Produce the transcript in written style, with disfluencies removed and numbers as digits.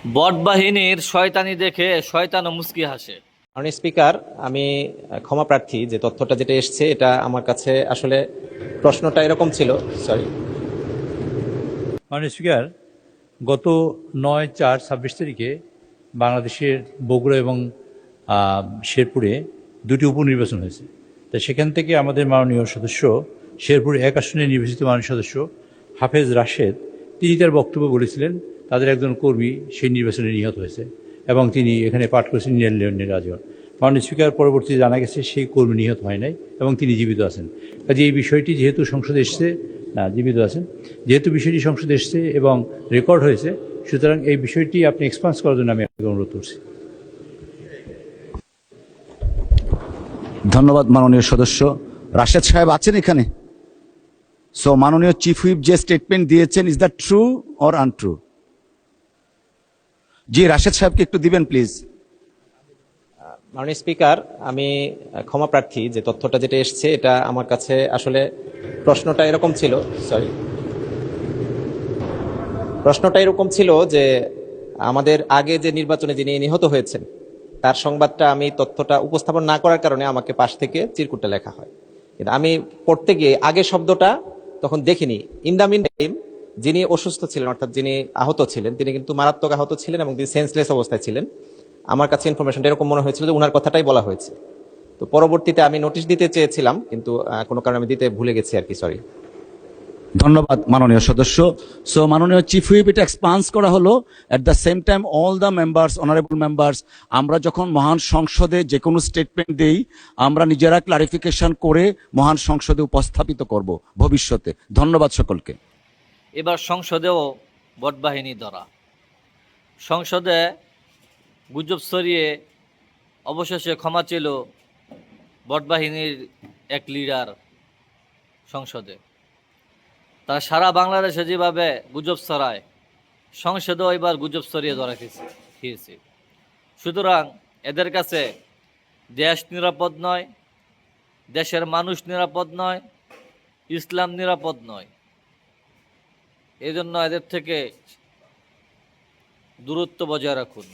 বট বাহিনীর শয়তানি দেখে শয়তানও মুচকি হাসে। মাননীয় স্পিকার, আমি ক্ষমা প্রার্থী যে তথ্যটা যেটা এসছে এটা আমার কাছে আসলে প্রশ্নটা এরকম ছিল। সরি। মাননীয় স্পিকার, গত 9/4/26 তারিখে বাংলাদেশের বগুড়া এবং শেরপুরে দুটি উপনির্বাচন হয়েছে। তা সেখান থেকে আমাদের মাননীয় সদস্য, শেরপুর 1 আসনে নির্বাচিত মাননীয় সদস্য হাফেজ রাশেদ, তিনি তার বক্তব্য বলেছিলেন তাদের একজন কর্মী সেই নির্বাচনে নিহত হয়েছে এবং তিনি এখানে পাঠ করেছেন নিরাজন। মাননীয় স্পিকার, পরবর্তীতে জানা গেছে সেই কর্মী নিহত হয় নাই এবং তিনি জীবিত আছেন। কাজে এই বিষয়টি যেহেতু সংসদে এসছে, না জীবিত আছেন, যেহেতু বিষয়টি সংসদে এসছে এবং রেকর্ড হয়েছে, সুতরাং এই বিষয়টি আপনি এক্সপান্স করার জন্য আমি আপনাকে অনুরোধ করছি। ধন্যবাদ মাননীয় সদস্য। রাশেদ সাহেব আছেন এখানে? সো মাননীয় চিফ হুইপ যে স্টেটমেন্ট দিয়েছেন, is that true or untrue? জি, রাশেদ সাহেবকে একটু দিবেন প্লিজ। মাননীয় স্পিকার, আমি ক্ষমা প্রার্থী যে তথ্যটা যেটা এসছে এটা আমার কাছে আসলে প্রশ্নটা এরকম ছিল। সরি। প্রশ্নটা এরকম ছিল যে আমাদের আগে যে নির্বাচনে যিনি নিহত হয়েছেন তার সংবাদটা আমি তথ্যটা উপস্থাপন না করার কারণে আমাকে পাশ থেকে চিরকুটে লেখা হয়। কিন্তু আমি পড়তে গিয়ে আগে শব্দটা তখন দেখিনি। ইন দ্য মিন টাইম যিনি অসুস্থ ছিলেন, অর্থাৎ যিনি আহত ছিলেন, তিনি কিন্তু মারাত্মক আহত ছিলেন এবং তিনি সেন্সলেস অবস্থায় ছিলেন। আমার কাছে ইনফরমেশনটা এরকম মনে হয়েছিল যে উনার কথাটাই বলা হয়েছে। তো পরবর্তীতে আমি নোটিশ দিতে চেয়েছিলাম, কিন্তু কোনো কারণে আমি দিতে ভুলে গেছি আর কি। সরি। ধন্যবাদ মাননীয় সদস্য। সো মাননীয় চিফ হুইপ, এটা এক্সপান্স করা হলো। At the same time all the members, honourable members, আমরা যখন মহান সংসদে যে কোনো স্টেটমেন্ট দেই আমরা নিজেরা ক্লারিফিকেশন করে মহান সংসদে উপস্থাপিত করব ভবিষ্যতে। ধন্যবাদ সকলকে। এবার সংসদেও বট বাহিনী ধরা। সংসদে গুজব ছড়িয়ে অবশেষে ক্ষমা চেল বট বাহিনীর এক লিডার সংসদে। তারা সারা বাংলাদেশে যেভাবে গুজব ছড়ায়, সংসদেও এবার গুজব ছড়িয়ে ধরা খেয়েছে। সুতরাং এদের কাছে দেশ নিরাপদ নয়, দেশের মানুষ নিরাপদ নয়, ইসলাম নিরাপদ নয়। এই জন্য এদের থেকে দূরত্ব বজায় রাখুন।